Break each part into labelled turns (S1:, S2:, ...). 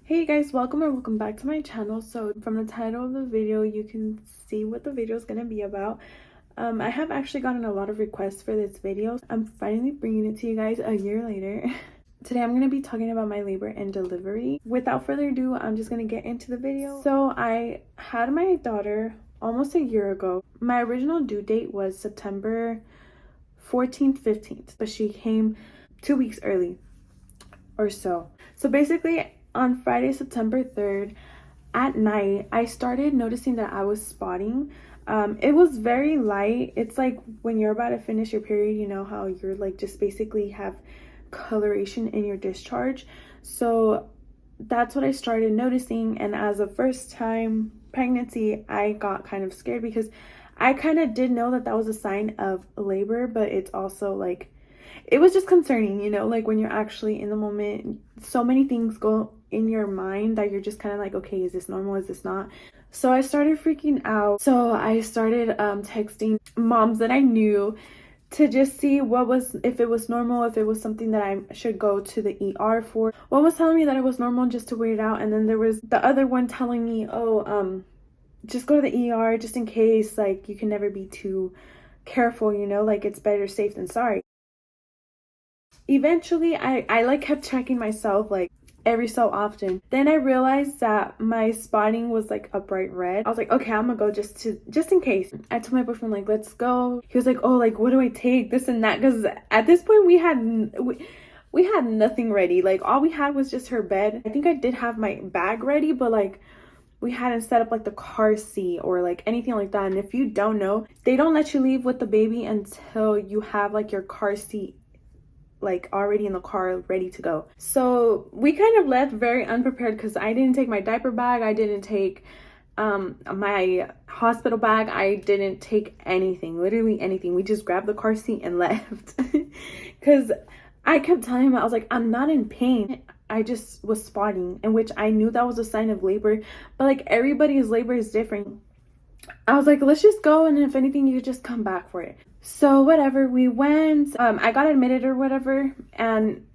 S1: Hey guys, welcome back to my channel. So from the title of the video, you can see what the video is going to be about. I have actually gotten a lot of requests for this video. I'm finally bringing it to you guys a year later. Today I'm going to be talking about my labor and delivery. Without further ado, I'm just going to get into the video. So I had my daughter almost a year ago. My original due date was September 14th, 15th, but she came 2 weeks early or so. So basically, on Friday, September 3rd, at night, I started noticing that I was spotting. It was very light. It's like when you're about to finish your period, you know how you're like just basically have coloration in your discharge. So that's what I started noticing. And as a first time pregnancy, I got kind of scared because I kind of did know that that was a sign of labor, but it's also like, it was just concerning, you know, like when you're actually in the moment, so many things go in your mind that you're just kind of like, okay, is this normal? Is this not? So I started freaking out. So I started texting moms that I knew to just see what was, if it was normal, if it was something that I should go to the ER for. One was telling me that it was normal just to wait it out. And then there was the other one telling me, oh, just go to the ER just in case, like you can never be too careful, you know, like it's better safe than sorry. Eventually I like kept checking myself like every so often. Then I realized that my spotting was like a bright red. I was like, okay, I'm gonna go just in case. I told my boyfriend, like, let's go. He was like, oh, like what do I take, this and that, because at this point we had nothing ready. Like all we had was just her bed. I think I did have my bag ready, but like we hadn't set up like the car seat or like anything like that. And if you don't know, they don't let you leave with the baby until you have like your car seat like already in the car ready to go. So we kind of left very unprepared because I didn't take my diaper bag, I didn't take my hospital bag, I didn't take anything, literally anything. We just grabbed the car seat and left because I kept telling him, I was like, I'm not in pain, I just was spotting, in which I knew that was a sign of labor, but like everybody's labor is different. I was like, let's just go, and if anything you could just come back for it. So whatever, we went. I got admitted or whatever. And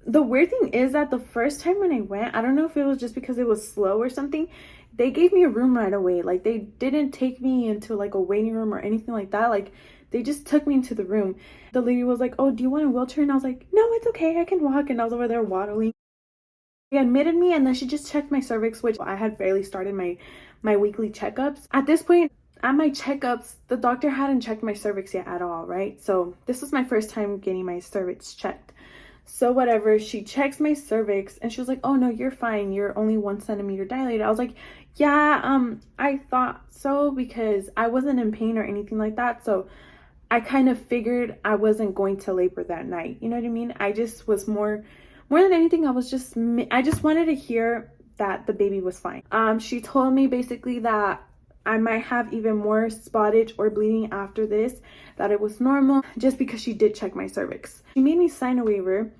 S1: the weird thing is that the first time when I went, I don't know if it was just because it was slow or something, they gave me a room right away. Like they didn't take me into like a waiting room or anything like that. Like they just took me into the room. The lady was like, oh, do you want a wheelchair? And I was like, no, it's okay, I can walk. And I was over there waddling. They admitted me, and then she just checked my cervix, which I had barely started my weekly checkups. At this point, at my checkups, the doctor hadn't checked my cervix yet at all, right? So this was my first time getting my cervix checked. So whatever, she checks my cervix and she was like, oh no, you're fine, you're only 1 centimeter dilated. I was like, yeah, I thought so, because I wasn't in pain or anything like that. So I kind of figured I wasn't going to labor that night, you know what I mean? I just was more than anything, I just wanted to hear that the baby was fine. She told me basically that I might have even more spottage or bleeding after this, that it was normal, just because she did check my cervix. She made me sign a waiver,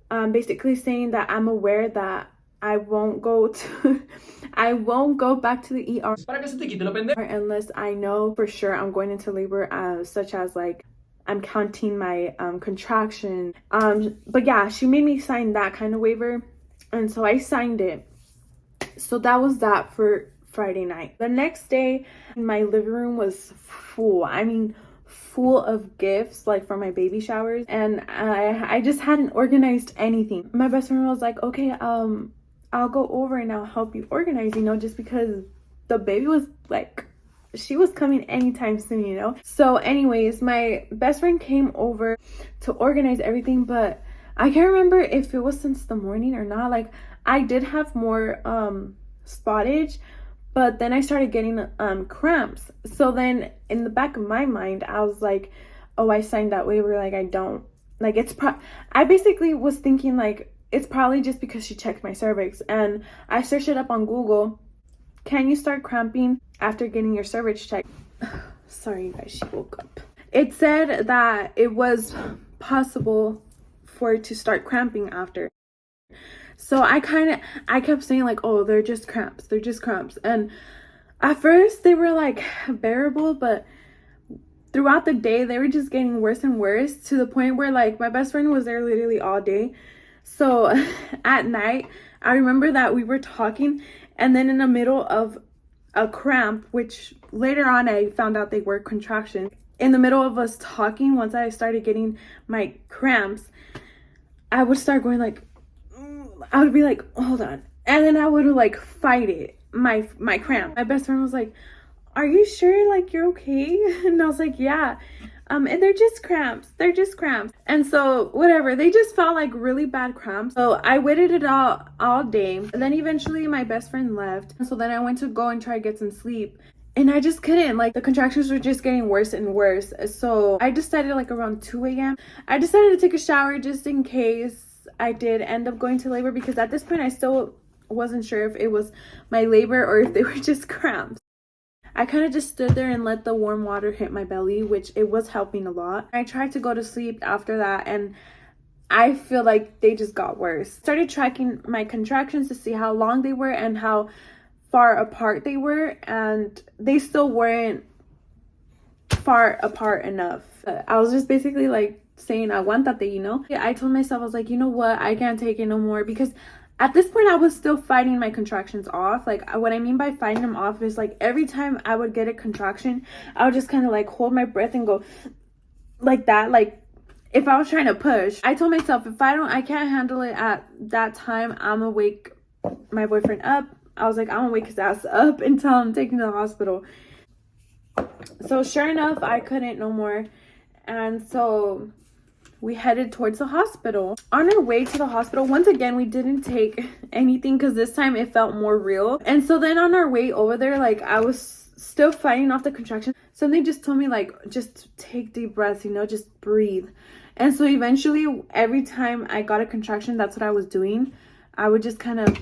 S1: basically saying that I'm aware that I won't go back to the ER unless I know for sure I'm going into labor, such as like I'm counting my contraction. But yeah, she made me sign that kind of waiver, and so I signed it. So that was that for Friday night. The next day, my living room was full. I mean, full of gifts, like for my baby showers, and I just hadn't organized anything. My best friend was like, okay, I'll go over and I'll help you organize, you know, just because the baby was like, she was coming anytime soon, you know. So anyways, my best friend came over to organize everything, but I can't remember if it was since the morning or not. Like I did have more spottage, but then I started getting cramps. So then in the back of my mind, I was like, oh, I signed that waiver, like I don't, like it's I basically was thinking like it's probably just because she checked my cervix. And I searched it up on Google. Can you start cramping after getting your cervix checked? Sorry you guys, she woke up. It said that it was possible for it to start cramping after. So I kept saying like, oh, they're just cramps, and at first they were like bearable, but throughout the day they were just getting worse and worse, to the point where like my best friend was there literally all day. So at night I remember that we were talking, and then in the middle of a cramp, which later on I found out they were contractions, in the middle of us talking, once I started getting my cramps, I would start going like, I would be like, hold on, and then I would like fight it, my cramp. My best friend was like, are you sure, like, you're okay? And I was like, yeah. And they're just cramps. They're just cramps. And so whatever, they just felt like really bad cramps. So I waited it out all day. And then eventually my best friend left. So then I went to go and try to get some sleep. And I just couldn't. Like, the contractions were just getting worse and worse. So I decided, like, around 2 a.m. I decided to take a shower just in case I did end up going to labor, because at this point I still wasn't sure if it was my labor or if they were just cramps. I kind of just stood there and let the warm water hit my belly, which it was helping a lot. I tried to go to sleep after that, and I feel like they just got worse. Started tracking my contractions to see how long they were and how far apart they were, and they still weren't far apart enough. I was just basically like saying, aguantate, you know? I told myself, I was like, you know what? I can't take it no more, because at this point, I was still fighting my contractions off. Like, what I mean by fighting them off is, like, every time I would get a contraction, I would just kind of, like, hold my breath and go like that. Like, if I was trying to push, I told myself, if I can't handle it at that time, I'm gonna wake my boyfriend up. I was like, I'm gonna wake his ass up until I'm taken to the hospital. So, sure enough, I couldn't no more. And so we headed towards the hospital. On our way to the hospital, once again, we didn't take anything because this time it felt more real. And so then on our way over there, like, I was still fighting off the contraction. Something just told me, like, just take deep breaths, you know, just breathe. And so eventually, every time I got a contraction, that's what I was doing. I would just kind of,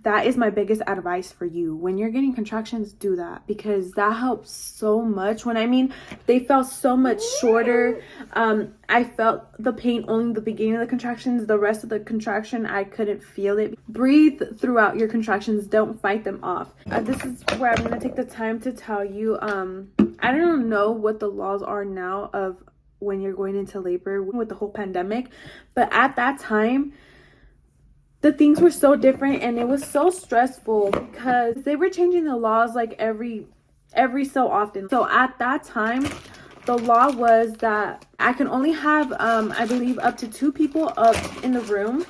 S1: that is my biggest advice for you. When you're getting contractions, do that, because that helps so much. When I mean, they felt so much shorter. I felt the pain only the beginning of the contractions. The rest of the contraction, I couldn't feel it. Breathe throughout your contractions. Don't fight them off. This is where I'm going to take the time to tell you, I don't know what the laws are now of when you're going into labor with the whole pandemic. But at that time, the things were so different, and it was so stressful because they were changing the laws like every so often. So at that time, the law was that I can only have I believe up to 2 people up in the room,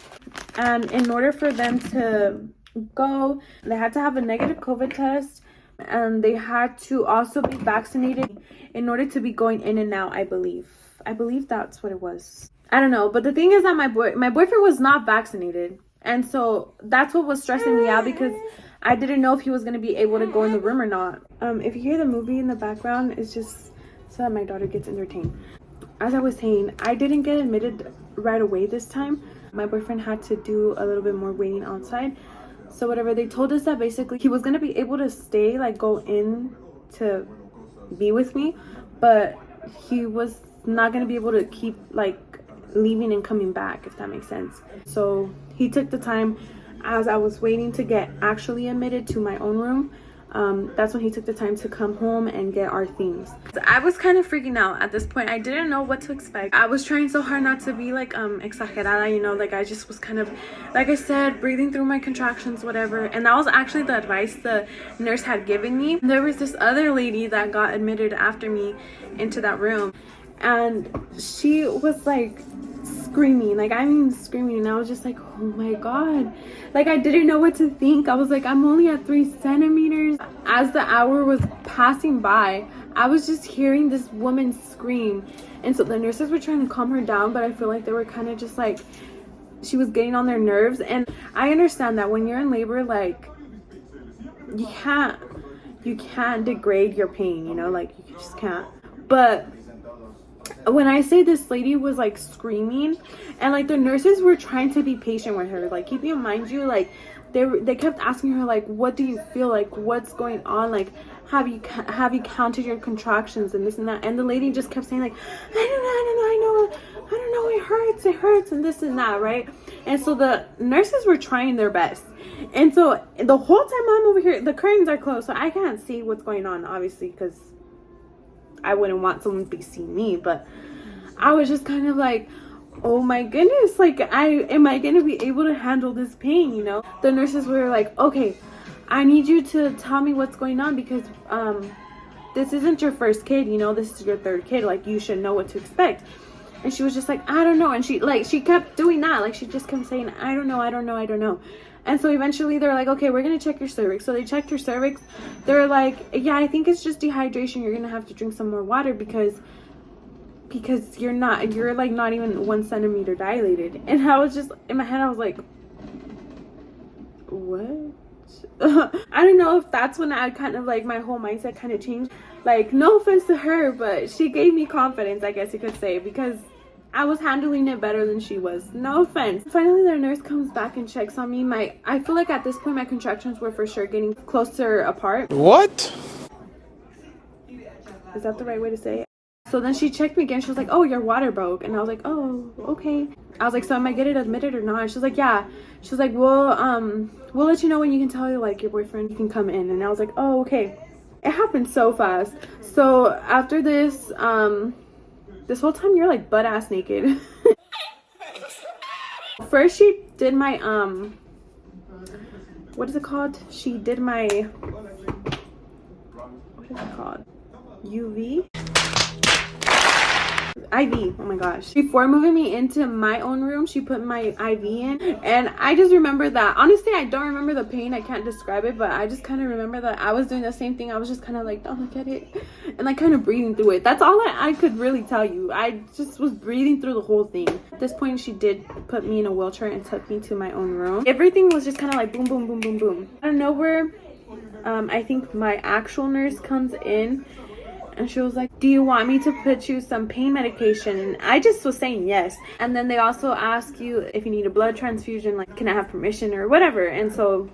S1: and in order for them to go, they had to have a negative COVID test, and they had to also be vaccinated in order to be going in and out. I believe that's what it was. I don't know, but the thing is that my boyfriend was not vaccinated. And so that's what was stressing me out, because I didn't know if he was going to be able to go in the room or not. If you hear the movie in the background, it's just so that my daughter gets entertained. As I was saying, I didn't get admitted right away this time. My boyfriend had to do a little bit more waiting outside. So whatever, they told us that basically he was going to be able to stay, like, go in to be with me, but he was not going to be able to keep, like, leaving and coming back, if that makes sense. So he took the time as I was waiting to get actually admitted to my own room. That's when he took the time to come home and get our things. So I was kind of freaking out at this point. I didn't know what to expect. I was trying so hard not to be like exagerada, you know, like I just was kind of, like I said, breathing through my contractions, whatever. And that was actually the advice the nurse had given me. There was this other lady that got admitted after me into that room, and she was like screaming, like, I mean screaming, and I was just like, oh my god, like, I didn't know what to think. I was like, I'm only at 3 centimeters. As the hour was passing by, I was just hearing this woman scream, and so the nurses were trying to calm her down, but I feel like they were kind of just like, she was getting on their nerves. And I understand that when you're in labor, like, you can't degrade your pain, you know, like, you just can't. But when I say this lady was like screaming, and like the nurses were trying to be patient with her, like, keep in mind you, like, they kept asking her, like, what do you feel, like, what's going on, like, have you counted your contractions and this and that. And the lady just kept saying, like, I don't know, it hurts and this and that, right? And so the nurses were trying their best. And so the whole time I'm over here, the curtains are closed, so I can't see what's going on, obviously, because I wouldn't want someone to be seeing me. But I was just kind of like, oh my goodness, like am I gonna be able to handle this pain, you know? The nurses were like, okay, I need you to tell me what's going on, because this isn't your first kid, you know, this is your third kid, like you should know what to expect. And she was just like, I don't know. And she kept doing that, like she just kept saying, I don't know. And so eventually they're like, okay, we're gonna check your cervix. So they checked her cervix. They're like, yeah, I think it's just dehydration, you're gonna have to drink some more water because you're like not even 1 centimeter dilated. And I was just in my head, I was like, what? I don't know if that's when I kind of like my whole mindset kind of changed. Like, no offense to her, but she gave me confidence, I guess you could say, because I was handling it better than she was. No offense. Finally, their nurse comes back and checks on me. I feel like at this point my contractions were for sure getting closer apart.
S2: What?
S1: Is that the right way to say it? So then she checked me again. She was like, oh, your water broke. And I was like, oh, okay. I was like, so am I getting admitted or not? And she was like, yeah. She was like, well, we'll let you know when you can tell you, like, your boyfriend can come in. And I was like, oh, okay. It happened so fast. So after this, this whole time you're like butt ass naked. First she did my, what is it called? She did my, what is it called? IV? IV, oh my gosh. Before moving me into my own room, she put my IV in, and I just remember that. Honestly, I don't remember the pain, I can't describe it, but I just kind of remember that I was doing the same thing. I was just kind of like, don't look at it, and like kind of breathing through it. That's all I could really tell you. I just was breathing through the whole thing. At this point, she did put me in a wheelchair and took me to my own room. Everything was just kind of like boom, boom, boom, boom, boom. Out of nowhere, I think my actual nurse comes in, and she was like, do you want me to put you some pain medication? And I just was saying yes. And then they also ask you if you need a blood transfusion, like, can I have permission or whatever. And so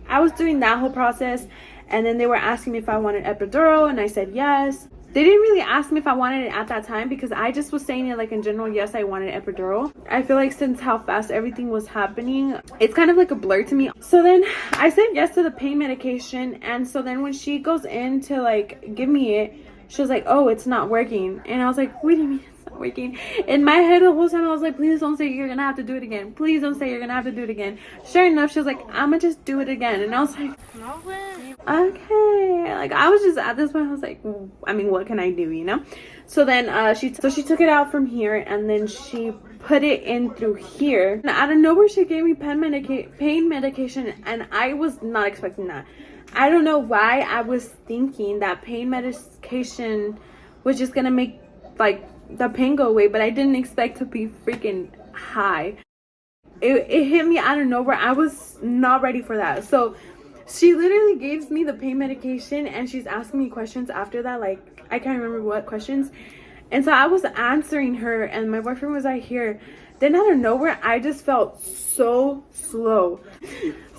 S1: I was doing that whole process. And then they were asking me if I wanted epidural, and I said yes. They didn't really ask me if I wanted it at that time, because I just was saying it like in general, yes, I wanted epidural. I feel like since how fast everything was happening, it's kind of like a blur to me. So then I said yes to the pain medication. And so then when she goes in to like give me it, she was like, oh, it's not working. And I was like, what do you mean it's not working? In my head the whole time I was like, please don't say you're gonna have to do it again. Please don't say you're gonna have to do it again. Sure enough, she was like, I'm gonna just do it again. And I was like, no way. Okay. Like, I was just at this point, I was like, I mean, what can I do, you know? So then she took it out from here, and then she put it in through here. And out of nowhere, she gave me pain medication, and I was not expecting that. I don't know why I was thinking that pain medication was just gonna make like the pain go away, but I didn't expect to be freaking high. It hit me out of nowhere. I was not ready for that. So she literally gives me the pain medication, and she's asking me questions after that. Like, I can't remember what questions. And so I was answering her, and my boyfriend was right here. Then out of nowhere, I just felt so slow.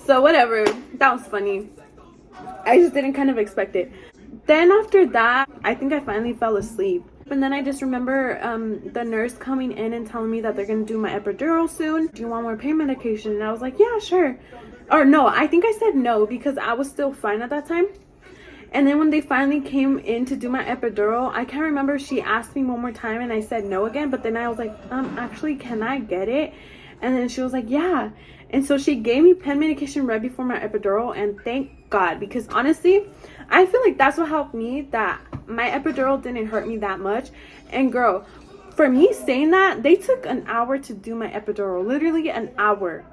S1: So whatever, that was funny. I just didn't kind of expect it. Then after that, I think I finally fell asleep. And then I just remember the nurse coming in and telling me that they're going to do my epidural soon. Do you want more pain medication? And I was like, yeah, sure. Or no, I think I said no, because I was still fine at that time. And then when they finally came in to do my epidural, I can't remember, she asked me one more time and I said no again. But then I was like, actually, can I get it? And then she was like, yeah. And so she gave me pain medication right before my epidural, and thank God, because honestly, I feel like that's what helped me, that my epidural didn't hurt me that much. And girl, for me saying that, they took an hour to do my epidural, literally an hour,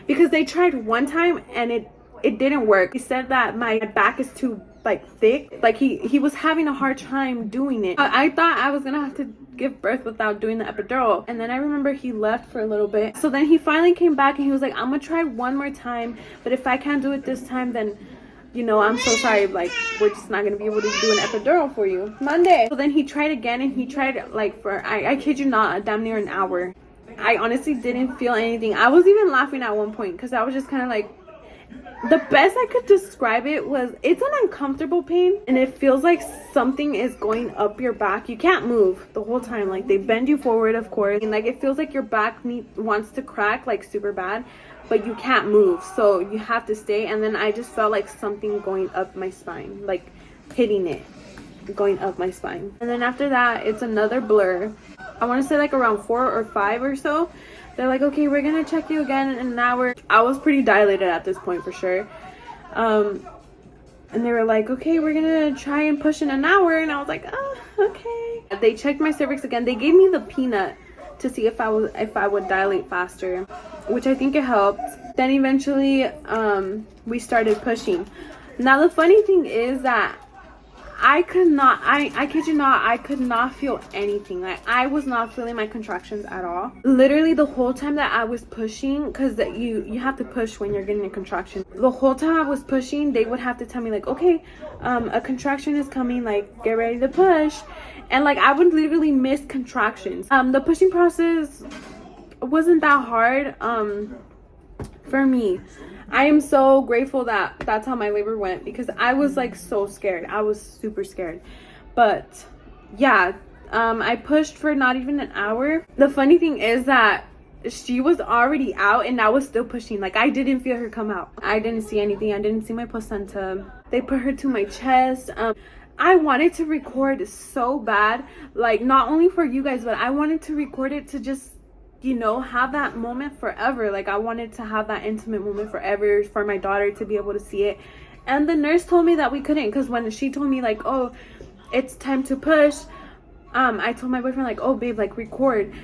S1: because they tried one time and it didn't work. He said that my back is too like thick, like he was having a hard time doing it. I thought I was gonna have to give birth without doing the epidural. And then I remember he left for a little bit. So then he finally came back and he was like, I'm gonna try one more time, but if I can't do it this time, then, you know, I'm so sorry, like, we're just not gonna be able to do an epidural for you. Monday. So then he tried again, and he tried like for, I kid you not, damn near an hour. I honestly didn't feel anything. I was even laughing at one point, because I was just kind of like, the best I could describe it was, it's an uncomfortable pain, and it feels like something is going up your back. You can't move the whole time. Like, they bend you forward, of course, and like it feels like your back wants to crack like super bad, but you can't move, so you have to stay. And then I just felt like something going up my spine, like hitting it, going up my spine. And then after that, it's another blur. I want to say like around 4 or 5 or so. They're like, okay, we're gonna check you again in an hour. I was pretty dilated at this point for sure. And they were like, okay, we're gonna try and push in an hour. And I was like, oh, okay. They checked my cervix again. They gave me the peanut to see if I would dilate faster, which I think it helped. Then eventually we started pushing. Now the funny thing is that I kid you not, I could not feel anything. Like, I was not feeling my contractions at all. Literally the whole time that I was pushing, because you have to push when you're getting a contraction. The whole time I was pushing, they would have to tell me like, okay, a contraction is coming, like, get ready to push. And like, I would literally miss contractions. The pushing process wasn't that hard for me. I am so grateful that that's how my labor went, because I was like so scared. I was super scared. But yeah, I pushed for not even an hour. The funny thing is that she was already out and I was still pushing. Like, I didn't feel her come out. I didn't see anything. I didn't see my placenta. They put her to my chest. I wanted to record so bad, like, not only for you guys, but I wanted to record it to just, you know, have that moment forever. Like, I wanted to have that intimate moment forever for my daughter to be able to see it. And the nurse told me that we couldn't, because when she told me like, oh, it's time to push, I told my boyfriend like, oh babe, like, record.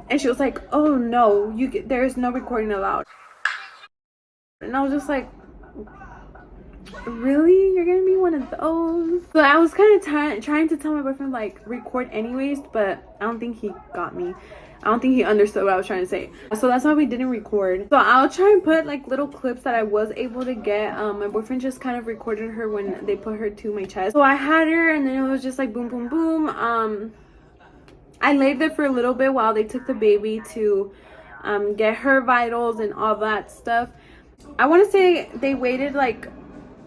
S1: And she was like, oh no, there's no recording allowed. And I was just like, really? You're gonna be one of those? So I was kind of trying to tell my boyfriend like, record anyways, but I don't think he got me. I don't think he understood what I was trying to say. So that's why we didn't record. So I'll try and put like little clips that I was able to get. My boyfriend just kind of recorded her when they put her to my chest. So I had her, and then it was just like boom, boom, boom. I laid there for a little bit while they took the baby to get her vitals and all that stuff. I want to say they waited like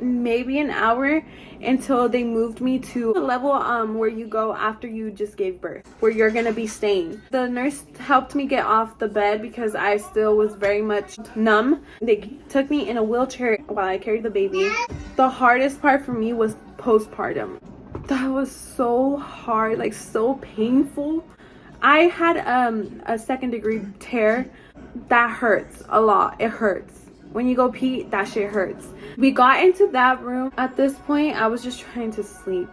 S1: maybe an hour until they moved me to the level where you go after you just gave birth, where you're gonna be staying. The nurse helped me get off the bed because I still was very much numb. They took me in a wheelchair while I carried the baby. The hardest part for me was postpartum. That was so hard, like so painful. I had a 2nd-degree tear. That hurts a lot. It hurts. When you go pee, that shit hurts. We got into that room. At this point, I was just trying to sleep.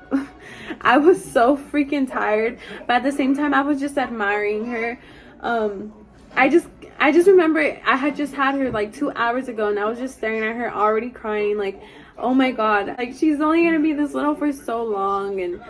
S1: I was so freaking tired, but at the same time, I was just admiring her. I just remember I had just had her like 2 hours ago, and I was just staring at her, already crying, like, oh my god, like, she's only gonna be this little for so long. And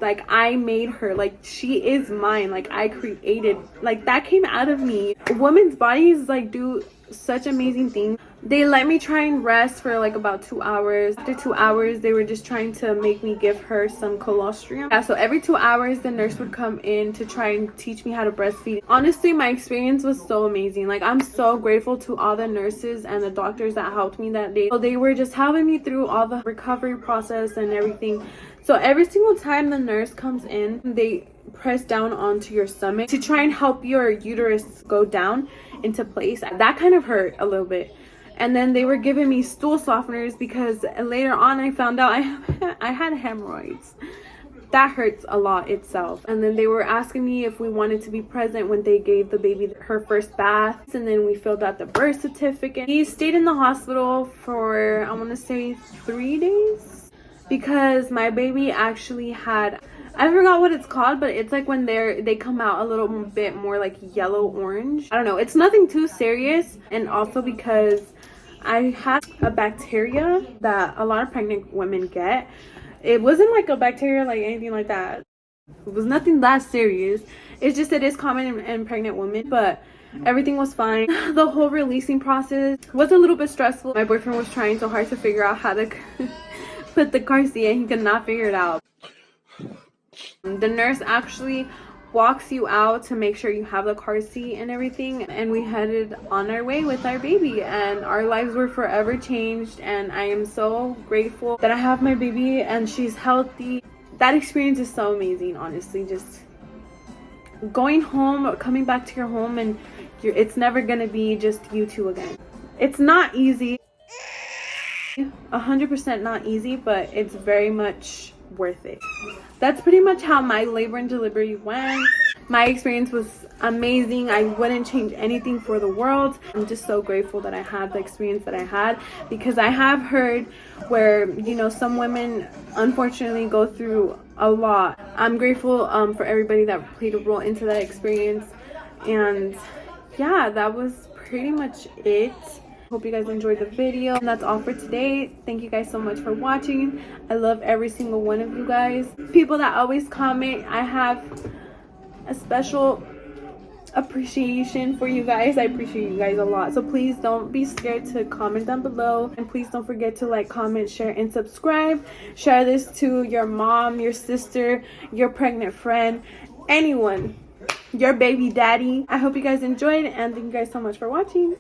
S1: like, I made her, like, she is mine, like, I created, like, that came out of me. Women's bodies like do such amazing things. They let me try and rest for like about 2 hours. After 2 hours, they were just trying to make me give her some colostrum. Yeah, so every 2 hours the nurse would come in to try and teach me how to breastfeed. Honestly, my experience was so amazing. Like, I'm so grateful to all the nurses and the doctors that helped me that day. So they were just helping me through all the recovery process and everything. So every single time the nurse comes in, they press down onto your stomach to try and help your uterus go down into place. That kind of hurt a little bit. And then they were giving me stool softeners because later on I found out I had hemorrhoids. That hurts a lot itself. And then they were asking me if we wanted to be present when they gave the baby her first bath. And then we filled out the birth certificate. He stayed in the hospital for, I want to say, 3 days, because my baby actually had, I forgot what it's called, but it's like when they come out a little bit more like yellow orange. I don't know, it's nothing too serious. And also because I had a bacteria that a lot of pregnant women get. It wasn't like a bacteria like anything like that. It was nothing that serious. It's just, it is common in pregnant women, but everything was fine. The whole releasing process was a little bit stressful. My boyfriend was trying so hard to figure out how to put the car seat, and he could not figure it out. The nurse actually walks you out to make sure you have the car seat and everything, and we headed on our way with our baby, and our lives were forever changed. And I am so grateful that I have my baby and she's healthy. That experience is so amazing, honestly. Just going home, coming back to your home, and it's never gonna be just you two again. It's not easy, 100% not easy, but it's very much worth it. That's pretty much how my labor and delivery went. My experience was amazing. I wouldn't change anything for the world. I'm just so grateful that I had the experience that I had, because I have heard where, you know, some women unfortunately go through a lot. I'm grateful for everybody that played a role into that experience. And yeah, that was pretty much it. Hope you guys enjoyed the video, and that's all for today. Thank you guys so much for watching. I love every single one of you guys. People that always comment, I have a special appreciation for you guys. I appreciate you guys a lot. So please don't be scared to comment down below, and please don't forget to like, comment, share, and subscribe. Share this to your mom, your sister, your pregnant friend, anyone, your baby daddy. I hope you guys enjoyed, and thank you guys so much for watching.